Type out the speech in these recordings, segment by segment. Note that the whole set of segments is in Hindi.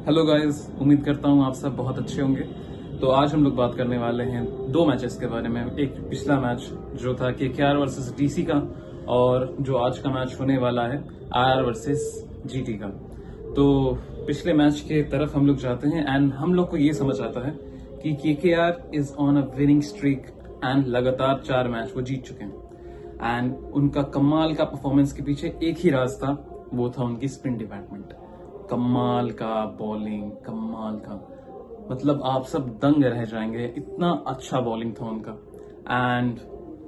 हेलो गाइस, उम्मीद करता हूँ आप सब बहुत अच्छे होंगे। तो आज हम लोग बात करने वाले हैं दो मैचेस के बारे में। एक पिछला मैच जो था केकेआर वर्सेस डीसी का, और जो आज का मैच होने वाला है आर वर्सेस जीटी का। तो पिछले मैच के तरफ हम लोग जाते हैं एंड हम लोग को ये समझ आता है कि KKR is on a winning streak and लगातार 4 मैच वो जीत चुके हैं। एंड उनका कमाल का परफॉर्मेंस के पीछे एक ही राज था, वो था उनकी स्पिन डिपार्टमेंट। कमाल का बॉलिंग, कमाल का, मतलब आप सब दंग रह जाएंगे, इतना अच्छा बॉलिंग था उनका। एंड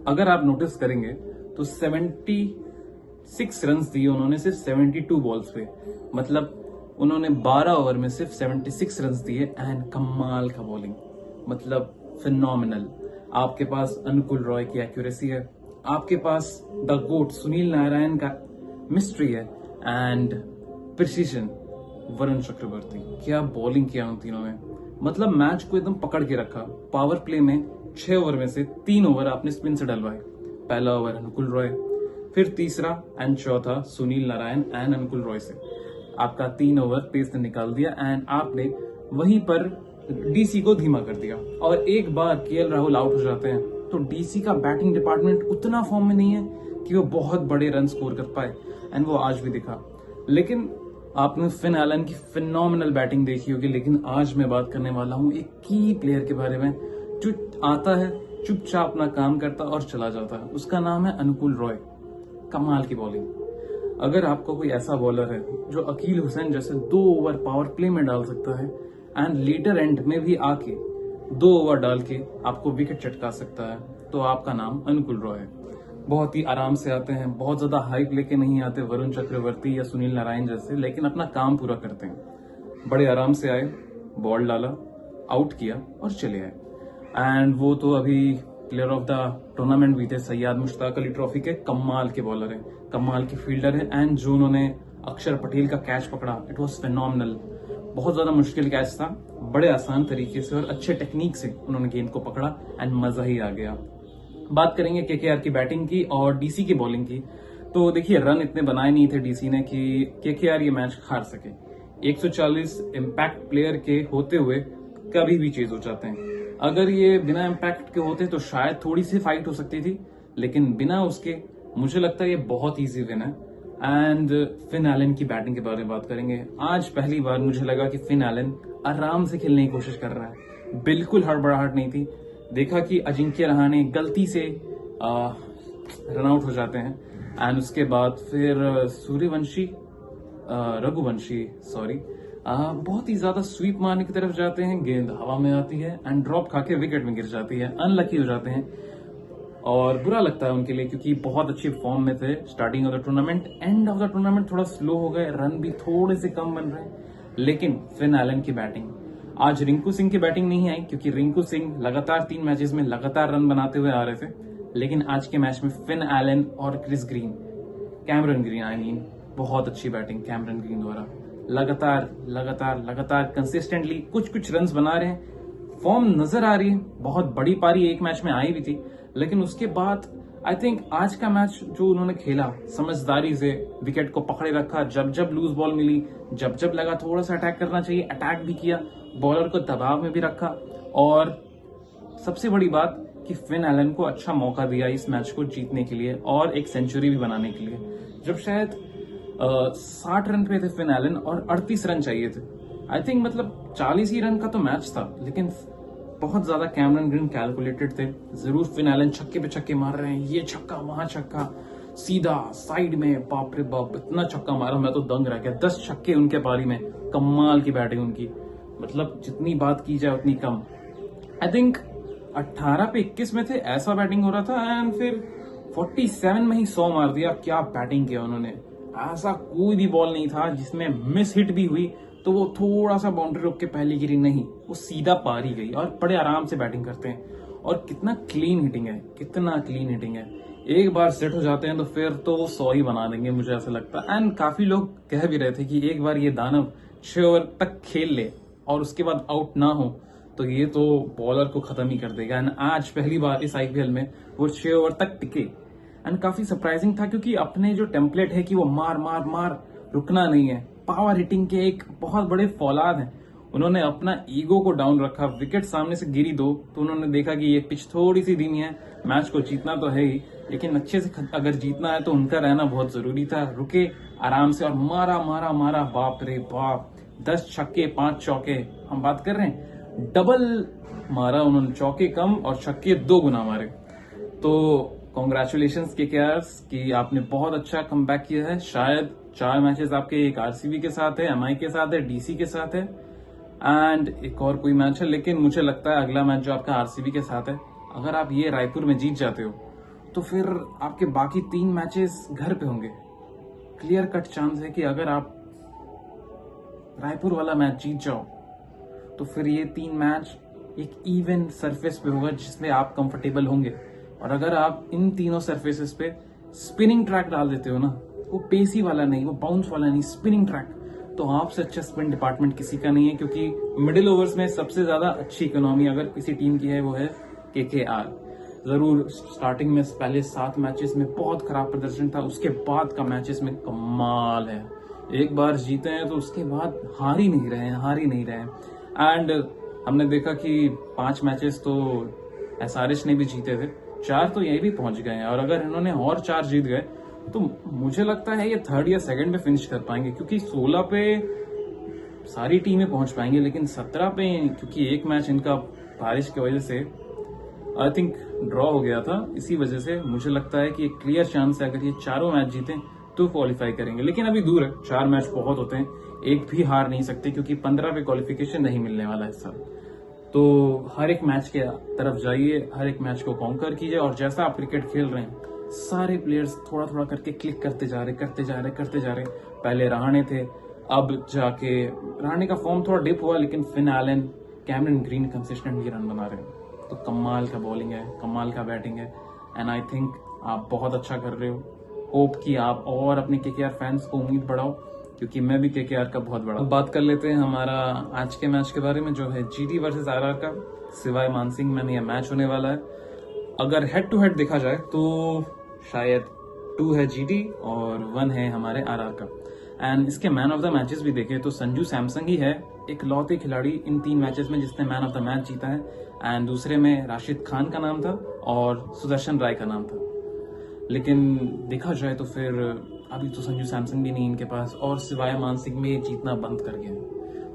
अगर आप नोटिस करेंगे तो 76 रन दिए उन्होंने सिर्फ 72 बॉल्स पे। मतलब उन्होंने 12 ओवर में सिर्फ 76 रन दिए एंड कमाल का बॉलिंग, मतलब फिनोमिनल। आपके पास अनुकुल रॉय की एक्यूरेसी है, आपके पास द गोट सुनील नारायण का मिस्ट्री है एंड प्रिसीजन वरुण चक्रवर्ती। क्या बॉलिंग किया उन तीनों ने, मतलब मैच को एकदम पकड़ के रखा। पावर प्ले में 6 ओवर में से 3 ओवर आपने स्पिन से डलवाए। पहला ओवर अनुकुल रॉय, फिर तीसरा एंड चौथा सुनील नारायण एंड अनुकुल रॉय से आपका 3 ओवर तेज से निकाल दिया एंड आपने वहीं पर डीसी को धीमा कर दिया। और एक बार केएल राहुल आउट हो जाते हैं तो डीसी का बैटिंग डिपार्टमेंट उतना फॉर्म में नहीं है कि वो बहुत बड़े रन स्कोर कर पाए, एंड वो आज भी दिखा। लेकिन आपने फिन एलन की फिनोमिनल बैटिंग देखी होगी, लेकिन आज मैं बात करने वाला हूं एक की प्लेयर के बारे में जो आता है, चुपचाप अपना काम करता और चला जाता है। उसका नाम है अनुकुल रॉय। कमाल की बॉलिंग। अगर आपको कोई ऐसा बॉलर है जो अकील हुसैन जैसे 2 ओवर पावर प्ले में डाल सकता है एंड लेटर एंड में भी आके 2 ओवर डाल के आपको विकेट चटका सकता है, तो आपका नाम अनुकुल रॉय है। बहुत ही आराम से आते हैं, बहुत ज्यादा हाइप लेके नहीं आते वरुण चक्रवर्ती या सुनील नारायण जैसे, लेकिन अपना काम पूरा करते हैं। बड़े आराम से आए, बॉल डाला, आउट किया और चले आए। एंड वो तो अभी प्लेयर ऑफ द टूर्नामेंट भी थे, सैयद मुश्ताक अली ट्रॉफी के। कमाल के बॉलर हैं, कमाल के फील्डर हैं एंड जो उन्होंने अक्षर पटेल का कैच पकड़ा, इट वॉज फेनोमिनल। बहुत ज्यादा मुश्किल कैच था, बड़े आसान तरीके से और अच्छे टेक्निक से उन्होंने गेंद को पकड़ा एंड मजा ही आ गया। बात करेंगे केकेआर की बैटिंग की और डीसी की बॉलिंग की। तो देखिए, रन इतने बनाए नहीं थे डीसी ने कि केकेआर ये मैच हार सके। 140 इम्पैक्ट प्लेयर के होते हुए कभी भी चेज हो जाते हैं। अगर ये बिना इम्पैक्ट के होते तो शायद थोड़ी सी फाइट हो सकती थी, लेकिन बिना उसके मुझे लगता है ये बहुत ईजी विन है। एंड फिन एलन की बैटिंग के बारे में बात करेंगे। आज पहली बार मुझे लगा कि फिन एलन आराम से खेलने की कोशिश कर रहा है, बिल्कुल हड़बड़ाहट नहीं थी। देखा कि अजिंक्य रहाणे गलती से रन आउट हो जाते हैं एंड उसके बाद फिर रघुवंशी बहुत ही ज्यादा स्वीप मारने की तरफ जाते हैं, गेंद हवा में आती है एंड ड्रॉप खा के विकेट में गिर जाती है। अनलकी हो जाते हैं और बुरा लगता है उनके लिए, क्योंकि बहुत अच्छी फॉर्म में थे starting of the tournament. End of the tournament थोड़ा स्लो हो गए, रन भी थोड़े से कम बन रहे हैं। लेकिन फिन एलन की बैटिंग, आज रिंकू सिंह की बैटिंग नहीं आई क्योंकि रिंकू सिंह लगातार 3 मैचेस में लगातार रन बनाते हुए आ रहे थे। लेकिन आज के मैच में फिन एलन और कैमरन ग्रीन बहुत अच्छी बैटिंग कैमरन ग्रीन द्वारा। लगातार कंसिस्टेंटली कुछ रन्स बना रहे हैं, फॉर्म नजर आ रही है। बहुत बड़ी पारी एक मैच में आई भी थी, लेकिन उसके बाद आई थिंक आज का मैच जो उन्होंने खेला, समझदारी से विकेट को पकड़े रखा। जब लूज बॉल मिली, जब लगा थोड़ा सा अटैक करना चाहिए, अटैक भी किया, बॉलर को दबाव में भी रखा। और सबसे बड़ी बात कि फिन एलन को अच्छा मौका दिया इस मैच को जीतने के लिए और एक सेंचुरी भी बनाने के लिए। जब शायद 60 रन पे थे फिन एलन और 38 रन चाहिए थे। आई थिंक मतलब 40 ही रन का तो मैच था, लेकिन बहुत ज्यादा कैमरन ग्रीन कैलकुलेटेड थे। जरूर फिन एलन छक्के पे छक्के मार रहे हैं, ये छक्का वहां छक्का, सीधा साइड में, बाप रे बाप, इतना छक्का मारा मैं तो दंग रह गया। 10 छक्के उनके पारी में। कमाल की बैटिंग उनकी, मतलब जितनी बात की जाए उतनी कम। आई थिंक 18 पे 21 में थे, ऐसा बैटिंग हो रहा था एंड फिर 47 में ही 100 मार दिया। क्या बैटिंग किया उन्होंने, ऐसा कोई भी बॉल नहीं था जिसमें मिस हिट भी हुई तो वो थोड़ा सा बाउंड्री रोक के पहले गिरी, नहीं, वो सीधा पार ही गई। और बड़े आराम से बैटिंग करते हैं और कितना क्लीन हिटिंग है, एक बार सेट हो जाते हैं तो फिर तो वो 100 ही बना देंगे, मुझे ऐसा लगता है। एंड काफी लोग कह भी रहे थे कि एक बार ये दानव 6 ओवर तक खेल ले और उसके बाद आउट ना हो तो ये तो बॉलर को खत्म ही कर देगा। एंड आज पहली बार इस आईपीएल में वो 6 ओवर तक टिके एंड काफी सरप्राइजिंग था, क्योंकि अपने जो टेम्पलेट है कि वो मार रुकना नहीं है, पावर हिटिंग के एक बहुत बड़े फौलाद हैं। उन्होंने अपना ईगो को डाउन रखा, विकेट सामने से गिरी 2 तो उन्होंने देखा कि ये पिच थोड़ी सी धीमी है, मैच को जीतना तो है ही, लेकिन अच्छे से अगर जीतना है तो उनका रहना बहुत जरूरी था। रुके आराम से और मारा मारा मारा, बाप रे बाप, 10 छक्के 5 चौके, हम बात कर रहे हैं डबल मारा उन्होंने, चौके कम और छक्के 2 गुना मारे। तो कॉन्ग्रेचुलेशंस केकेआर्स कि आपने बहुत अच्छा कमबैक किया है। शायद 4 मैचेस आपके, एक आरसीबी के साथ है, एमआई के साथ है, डीसी के साथ है एंड एक और कोई मैच है, लेकिन मुझे लगता है अगला मैच जो आपका आरसीबी के साथ है, अगर आप ये रायपुर में जीत जाते हो तो फिर आपके बाकी 3 मैचेस घर पे होंगे। क्लियर कट चांस है कि अगर आप रायपुर वाला मैच जीत जाओ तो फिर ये 3 मैच एक इवन सरफेस पे होगा जिसमें आप कंफर्टेबल होंगे। और अगर आप इन तीनों सरफेसेस पे स्पिनिंग ट्रैक डाल देते हो ना, वो पेसी वाला नहीं, वो बाउंस वाला नहीं, स्पिनिंग ट्रैक, तो आपसे अच्छा स्पिन डिपार्टमेंट किसी का नहीं है। क्योंकि मिडिल ओवर्स में सबसे ज्यादा अच्छी इकोनॉमी अगर किसी टीम की है वो है केकेआर। जरूर स्टार्टिंग में पहले 7 मैचेस में बहुत खराब प्रदर्शन था, उसके बाद का मैचेस में कमाल है। एक बार जीते हैं तो उसके बाद हार ही नहीं रहे हैं। एंड हमने देखा कि 5 मैचेस तो एसआरएच ने भी जीते थे, 4 तो यही भी पहुंच गए हैं, और अगर इन्होंने और 4 जीत गए तो मुझे लगता है ये 3rd या 2nd पे फिनिश कर पाएंगे। क्योंकि 16 पे सारी टीमें पहुंच पाएंगी, लेकिन 17 पे क्योंकि एक मैच इनका बारिश की वजह से आई थिंक ड्रॉ हो गया था, इसी वजह से मुझे लगता है कि एक क्लियर चांस है अगर ये चारों मैच जीतें तो क्वालिफाई करेंगे। लेकिन अभी दूर है, 4 मैच बहुत होते हैं, एक भी हार नहीं सकते क्योंकि 15 पे क्वालिफिकेशन नहीं मिलने वाला है इस साल। तो हर एक मैच के तरफ जाइए, हर एक मैच को कॉन्कर कीजिए, और जैसा आप क्रिकेट खेल रहे हैं सारे प्लेयर्स थोड़ा थोड़ा करके क्लिक करते जा रहे। पहले रहाणे थे, अब जाके रहाणे का फॉर्म थोड़ा डिप हुआ, लेकिन Finn Allen, Cameron green consistently run बना रहे हैं। तो कमाल का बॉलिंग है, कमाल का बैटिंग है, एंड आई थिंक आप बहुत अच्छा कर रहे हो। होप कि आप और अपने केकेआर फैंस को उम्मीद बढ़ाओ, क्योंकि मैं भी केकेआर का बहुत बड़ा। बात कर लेते हैं हमारा आज के मैच के बारे में, जो है जीटी वर्सेस आरआर का। सिवाय मानसिंह में यह मैच होने वाला है। अगर हेड टू हेड देखा जाए तो शायद 2 है जीटी और 1 है हमारे आरआर का। एंड इसके मैन ऑफ द मैचेस भी देखें तो संजू सैमसंग ही है इकलौते खिलाड़ी इन 3 मैचेस में जिसने मैन ऑफ द मैच जीता है। एंड दूसरे में राशिद खान का नाम था और सुदर्शन राय का नाम था। लेकिन देखा जाए तो फिर अभी तो संजू सैमसंग भी नहीं इनके पास, और सिवाय मानसिंह में जीतना बंद कर गया।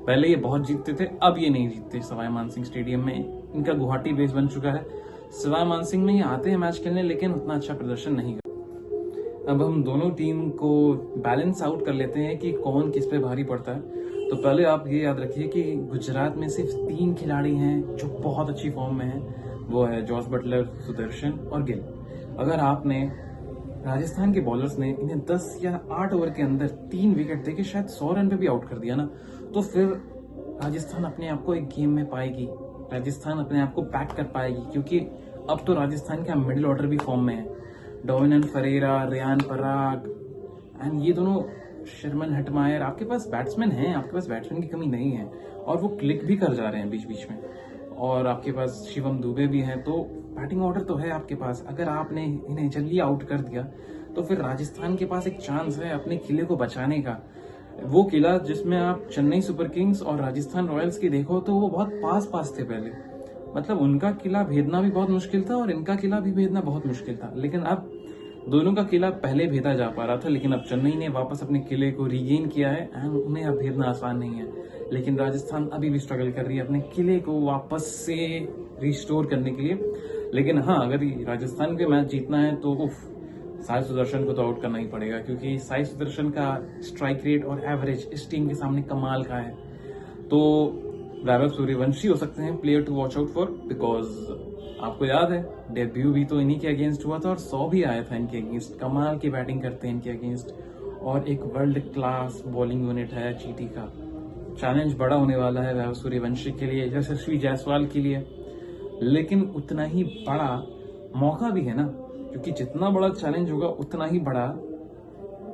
पहले ये बहुत जीतते थे, अब ये नहीं जीतते सवाई मानसिंह स्टेडियम में। इनका गुवाहाटी बेस बन चुका है। सवाई मानसिंह में ये आते हैं मैच खेलने, लेकिन उतना अच्छा प्रदर्शन नहीं करते। अब हम दोनों टीम को बैलेंस आउट कर लेते हैं कि कौन किस पे भारी पड़ता है। तो पहले आप ये याद रखिए कि गुजरात में सिर्फ 3 खिलाड़ी हैं जो बहुत अच्छी फॉर्म में हैं, वो है जॉस बटलर, सुदर्शन और गिल। अगर आपने राजस्थान के बॉलर्स ने इन्हें 10 या 8 ओवर के अंदर 3 विकेट देके शायद 100 रन पे भी आउट कर दिया ना, तो फिर राजस्थान अपने आप को एक गेम में पाएगी, राजस्थान अपने आप को पैक कर पाएगी। क्योंकि अब तो राजस्थान का मिडिल ऑर्डर भी फॉर्म में है। डोमिनन फरेरा, रियान पराग एंड ये दोनों, शर्मन हटमायर, आपके पास बैट्समैन हैं, आपके पास बैट्समैन की कमी नहीं है, और वो क्लिक भी कर जा रहे हैं बीच बीच में। और आपके पास शिवम दुबे भी हैं, तो बैटिंग ऑर्डर तो है आपके पास। अगर आपने इन्हें जल्दी आउट कर दिया तो फिर राजस्थान के पास एक चांस है अपने किले को बचाने का। वो किला जिसमें आप चेन्नई सुपर किंग्स और राजस्थान रॉयल्स की देखो तो वो बहुत पास थे पहले। मतलब उनका किला भेदना भी बहुत मुश्किल था और इनका किला भी भेदना बहुत मुश्किल था। लेकिन अब दोनों का किला पहले भेदा जा पा रहा था, लेकिन अब चेन्नई ने वापस अपने किले को रीगेन किया है एंड उन्हें अब भेदना आसान नहीं है। लेकिन राजस्थान अभी भी स्ट्रगल कर रही है अपने किले को वापस से रिस्टोर करने के लिए। लेकिन हाँ, अगर राजस्थान के मैच जीतना है तो साई सुदर्शन को तो आउट करना ही पड़ेगा, क्योंकि साई सुदर्शन का स्ट्राइक रेट और एवरेज इस टीम के सामने कमाल का है। तो वैभव सूर्यवंशी हो सकते हैं player to watch out for, because आपको याद है डेब्यू भी तो इन्हीं के अगेंस्ट हुआ था और 100 भी आया था इनके अगेंस्ट। कमाल की बैटिंग करते हैं इनके अगेंस्ट, और एक वर्ल्ड क्लास बॉलिंग यूनिट है जीटी का। चैलेंज बड़ा होने वाला है वैभव सूर्यवंशी के लिए, यशस्वी जायसवाल के लिए, लेकिन उतना ही बड़ा मौका भी है ना, क्योंकि जितना बड़ा चैलेंज होगा उतना ही बड़ा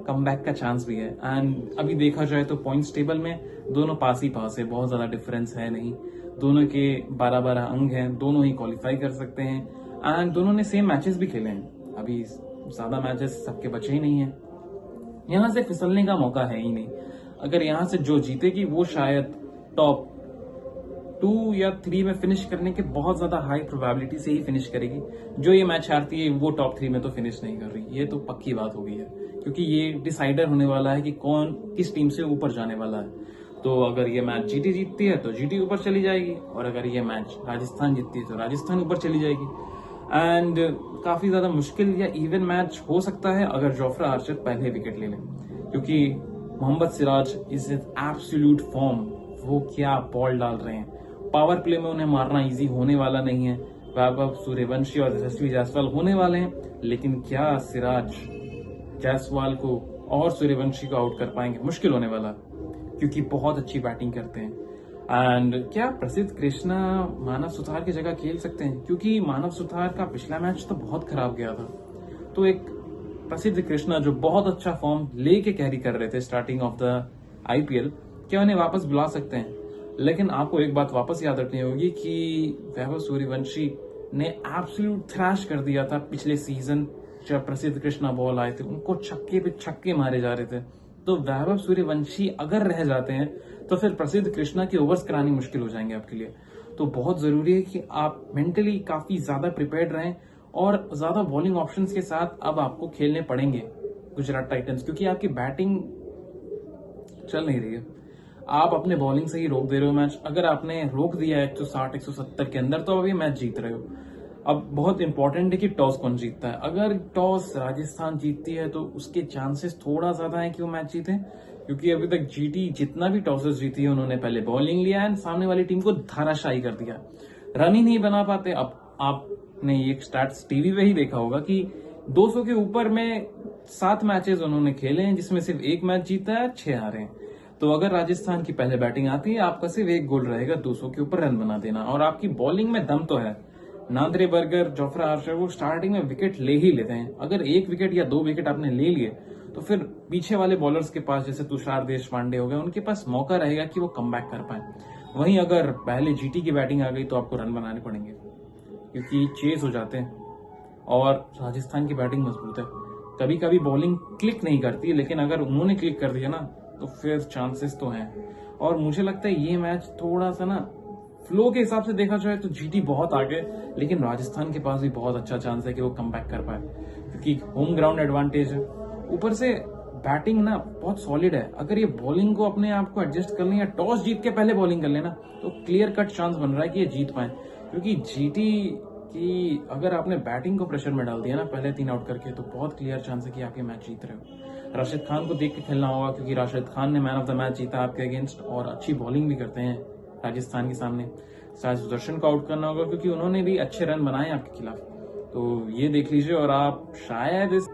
कमबैक का चांस भी है। एंड अभी देखा जाए तो पॉइंट्स टेबल में दोनों पास ही पास है, बहुत ज्यादा डिफरेंस है नहीं। दोनों के 12-12 अंक हैं, दोनों ही क्वालिफाई कर सकते हैं एंड दोनों ने सेम मैचेस भी खेले हैं। अभी ज्यादा मैचेस सबके बचे ही नहीं है, यहाँ से फिसलने का मौका है ही नहीं। अगर यहाँ से जो जीतेगी वो शायद टॉप 2 या 3 में फिनिश करने के बहुत ज्यादा हाई प्रोबेबिलिटी से ही फिनिश करेगी। जो ये मैच हारती है वो टॉप 3 में तो फिनिश नहीं कर रही, ये तो पक्की बात हो गई है, क्योंकि ये डिसाइडर होने वाला है कि कौन किस टीम से ऊपर जाने वाला है। तो अगर ये मैच जीटी जीतती है तो जीटी ऊपर चली जाएगी, और अगर ये मैच राजस्थान जीतती है तो राजस्थान ऊपर चली जाएगी। एंड काफी ज्यादा मुश्किल या इवन मैच हो सकता है अगर जोफ्रा आर्चर पहले विकेट ले ले, क्योंकि Mohammed Siraj is in absolute form. वो क्या बॉल डाल रहे हैं, पावर प्ले में उन्हें मारना इजी होने वाला नहीं है। वैभव सूर्यवंशी और यशस्वी जायसवाल होने वाले हैं, लेकिन क्या सिराज जायसवाल को और सूर्यवंशी को आउट कर पाएंगे? मुश्किल होने वाला, क्योंकि बहुत अच्छी बैटिंग करते हैं। एंड क्या प्रसिद्ध कृष्णा मानव सुथार की जगह खेल सकते हैं? क्योंकि मानव सुथार का पिछला मैच तो बहुत खराब गया था, तो एक प्रसिद्ध कृष्णा जो बहुत अच्छा फॉर्म लेके कैरी कर रहे थे स्टार्टिंग ऑफ द आईपीएल, क्या उन्हें वापस बुला सकते हैं? लेकिन आपको एक बात वापस याद रखनी होगी कि वैभव सूर्यवंशी ने एब्सोल्यूट थ्रैश कर दिया था पिछले सीजन। जब प्रसिद्ध कृष्णा बॉल आए थे उनको छक्के पे छक्के मारे जा रहे थे। तो वैभव सूर्यवंशी अगर रह जाते हैं तो फिर प्रसिद्ध कृष्णा की ओवर्स करानी मुश्किल हो जाएंगे आपके लिए। तो बहुत जरूरी है कि आप मेंटली काफी ज्यादा प्रिपेयर्ड रहें, और ज्यादा बॉलिंग ऑप्शंस के साथ अब आपको खेलने पड़ेंगे गुजरात टाइटंस, क्योंकि आपकी बैटिंग चल नहीं रही है। आप अपने बॉलिंग से ही रोक दे रहे हो मैच। अगर आपने रोक दिया 160 170 के अंदर तो अभी मैच जीत रहे हो। अब बहुत इंपॉर्टेंट है कि टॉस कौन जीतता है। अगर टॉस राजस्थान जीतती है तो उसके चांसेस थोड़ा ज्यादा है कि वो मैच जीते, क्योंकि अभी तक जीटी जितना भी टॉसेस जीती है उन्होंने पहले बॉलिंग लिया है, सामने वाली टीम को धाराशायी कर दिया, रन ही नहीं बना पाते। अब आपने ये स्टैट्स टीवी पे ही देखा होगा कि 200 के ऊपर में 7 मैचेस उन्होंने खेले हैं, जिसमें सिर्फ 1 मैच जीता है, 6 हारे हैं। तो अगर राजस्थान की पहले बैटिंग आती है, आपका सिर्फ 1 गोल रहेगा 200 के ऊपर रन बना देना, और आपकी बॉलिंग में दम तो है। नांद्रे बर्गर, जोफ्रा आर्चर वो स्टार्टिंग में विकेट ले ही लेते हैं। अगर 1 विकेट या 2 विकेट आपने ले लिए तो फिर पीछे वाले बॉलर्स के पास, जैसे तुषार देशपांडे हो गए, उनके पास मौका रहेगा कि वो कमबैक कर पाए। वहीं अगर पहले जीटी की बैटिंग आ गई तो आपको रन बनाने पड़ेंगे, क्योंकि चेस हो जाते हैं, और राजस्थान की बैटिंग मजबूत है। कभी कभी बॉलिंग क्लिक नहीं करती, लेकिन अगर उन्होंने क्लिक कर दिया ना तो फिर चांसेस तो हैं। और मुझे लगता है ये मैच थोड़ा सा ना फ्लो के हिसाब से देखा जाए तो जीटी बहुत आगे, लेकिन राजस्थान के पास भी बहुत अच्छा चांस है कि वो कमबैक कर पाए, क्योंकि होम ग्राउंड एडवांटेज है। ऊपर से बैटिंग ना बहुत सॉलिड है। अगर ये बॉलिंग को अपने आप को एडजस्ट कर लें या टॉस जीत के पहले बॉलिंग कर लेना तो क्लियर कट चांस बन रहा है कि ये जीत पाए। क्योंकि जीटी की अगर आपने बैटिंग को प्रेशर में डाल दिया ना पहले 3 आउट करके, तो बहुत क्लियर चांस है कि आप ये मैच जीत रहे हो। राशिद खान को देख के खेलना होगा, क्योंकि राशिद खान ने मैन ऑफ द मैच जीता आपके अगेंस्ट, और अच्छी बॉलिंग भी करते हैं राजस्थान के सामने। साई सुदर्शन को आउट करना होगा, क्योंकि उन्होंने भी अच्छे रन बनाए आपके खिलाफ। तो ये देख लीजिए, और आप शायद इस